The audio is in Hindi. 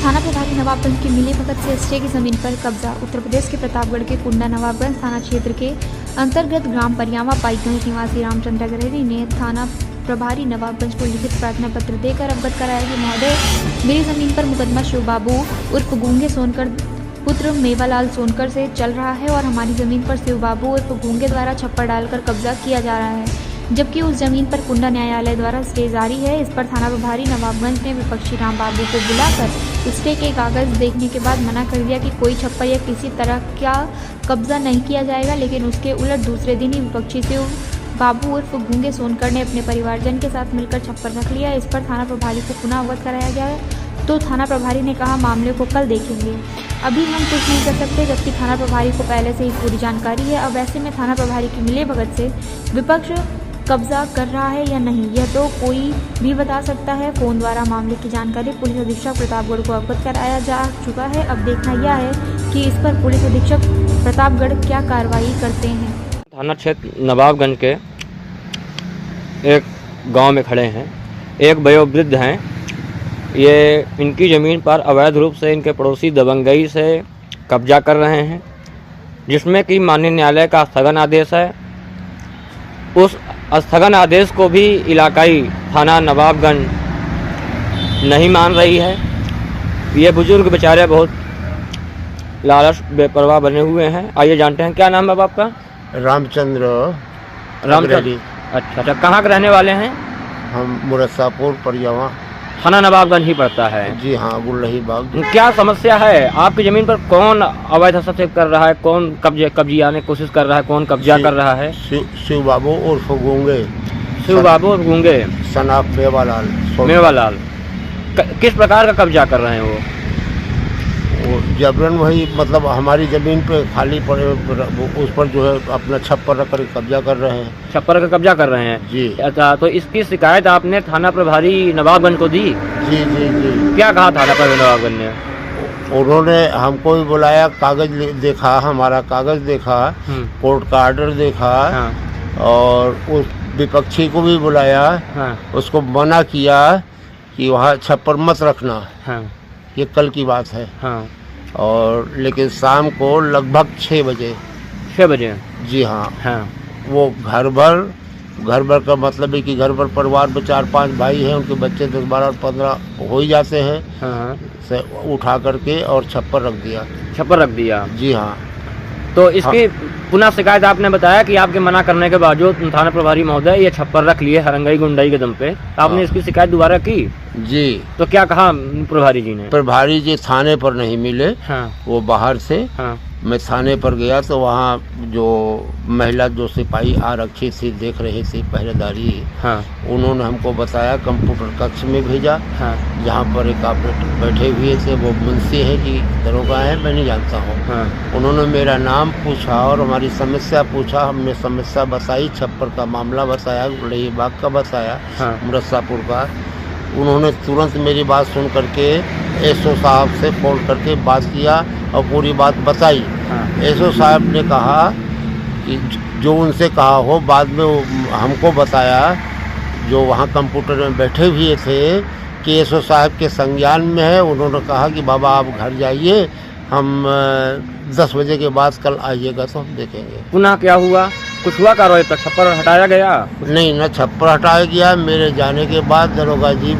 थाना प्रभारी नवाबगंज की मिलीभगत से स्टे की जमीन पर कब्जा। उत्तर प्रदेश के प्रतापगढ़ के कुंडा नवाबगंज थाना क्षेत्र के अंतर्गत ग्राम परियावा पाईगंज निवासी रामचंद्र अग्रहरी ने थाना प्रभारी नवाबगंज को लिखित प्रार्थना पत्र देकर अवगत कराया कि महोदय, मेरी जमीन पर मुकदमा शिव बाबू उर्फ गूंगे सोनकर पुत्र मेवालाल सोनकर से चल रहा है और हमारी जमीन पर शिव बाबू उर्फ गूंगे द्वारा छप्पर डालकर कब्जा किया जा रहा है, जबकि उस जमीन पर कुंडा न्यायालय द्वारा स्टे जारी है। इस पर थाना प्रभारी नवाबगंज ने विपक्षी राम बाबू को बुलाकर स्टे के कागज देखने के बाद मना कर दिया कि कोई छप्पर या किसी तरह का कब्जा नहीं किया जाएगा, लेकिन उसके उलट दूसरे दिन ही विपक्षी शिव बाबू उर्फ गूंगे सोनकर ने अपने परिवारजन के साथ मिलकर छप्पर रख लिया। इस पर थाना प्रभारी को पुनः अवगत कराया गया तो थाना प्रभारी ने कहा मामले को कल देखेंगे, अभी हम कुछ नहीं कर सकते, जबकि थाना प्रभारी को पहले से ही पूरी जानकारी है। अब ऐसे में थाना प्रभारी की मिलीभगत से विपक्ष कब्जा कर रहा है या नहीं, यह तो कोई भी बता सकता है। फोन द्वारा मामले की जानकारी पुलिस अधीक्षक प्रतापगढ़ को अवगत कराया जा चुका है। अब देखना यह है कि इस पर पुलिस अधीक्षक प्रतापगढ़ क्या कार्रवाई करते हैं। थाना क्षेत्र नवाबगंज के एक गांव में खड़े हैं। एक वयोवृद्ध हैं, ये इनकी ज़मीन पर अवैध रूप से इनके पड़ोसी दबंगई से कब्जा कर रहे हैं, जिसमें कि माननीय न्यायालय का स्थगन आदेश है। उस स्थगन आदेश को भी इलाकाई थाना नवाबगंज नहीं मान रही है। ये बुजुर्ग बेचारे बहुत लालच बेपरवाह बने हुए हैं। आइए जानते हैं, क्या नाम है आपका? रामचंद्र। अच्छा, कहाँ के रहने वाले हैं? हम मुरस्सापुर परियावा, थाना नवाबगंज ही पड़ता है। जी हाँ, गुल्लही बाग। क्या समस्या है? आपकी ज़मीन पर कौन अवैध हस्तक्षेप कर रहा है? कौन कब्जियाने की कोशिश कर रहा है? कौन कब्जा कर रहा है? शिव बाबू उर्फ गूंगे। शिव बाबू और गूंगे सनाफ मेवालाल किस प्रकार का कब्जा कर रहे हैं? वो जबरन वही, मतलब हमारी ज़मीन पे खाली पड़े उस पर जो है अपना छप्पर रख कर कब्जा कर रहे हैं। छप्पर का कब्जा कर रहे हैं जी। अच्छा, तो इसकी शिकायत आपने थाना प्रभारी नवाबगंज को दी? जी जी जी। क्या कहा थाना प्रभारी नवाबगंज ने? उन्होंने हमको भी बुलाया, कागज देखा, हमारा कागज देखा, कोर्ट का ऑर्डर देखा। हाँ। और उस विपक्षी को भी बुलाया। हाँ। उसको मना किया कि वहाँ छप्पर मत रखना। हाँ। ये कल की बात है। हाँ। और लेकिन शाम को लगभग 6 बजे। जी हाँ। हाँ। वो घर भर का मतलब है कि घर भर परिवार में 4-5 भाई हैं, उनके बच्चे 10, 12 और 15 हो ही जाते हैं। हाँ। से उठा करके और छप्पर रख दिया। जी हाँ। तो इसकी पुनः शिकायत आपने बताया कि आपके मना करने के बावजूद थाना प्रभारी महोदय ये छप्पर रख लिए हरंगाई गुंडाई के दम पे। आपने इसकी शिकायत दोबारा की? जी। तो क्या कहा प्रभारी जी ने? प्रभारी जी थाने पर नहीं मिले। हाँ। वो बाहर से। हाँ। मैं थाने पर गया तो वहाँ जो महिला जो सिपाही आरक्षी थी, देख रही थी पहरेदारी। हाँ। उन्होंने हमको बताया, कंप्यूटर कक्ष में भेजा। हाँ। जहाँ पर एक ऑपरेटर बैठे हुए थे, वो मुंशी है कि दरोगा है, मैं नहीं जानता हूँ। हाँ। उन्होंने मेरा नाम पूछा और हमारी समस्या पूछा। हमने समस्या बताई, छप्पर का मामला बताया, गुल्लही बाग का बताया। हाँ। मुरस्सापुर का। उन्होंने तुरंत मेरी बात सुन करके एसओ साहब से फ़ोन करके बात किया और पूरी बात बताई। हाँ। एसओ साहब ने कहा कि जो उनसे कहा हो, बाद में हमको बताया, जो वहाँ कंप्यूटर में बैठे हुए थे, कि एसओ साहब के संज्ञान में है। उन्होंने कहा कि बाबा आप घर जाइए, हम 10 बजे के बाद कल आइएगा तो हम देखेंगे। पुनः क्या हुआ? कुछ हुआ कार्रवाई? तक छप्पर हटाया गया? नहीं, न छप्पर हटाया गया। मेरे जाने के बाद दरोगा जी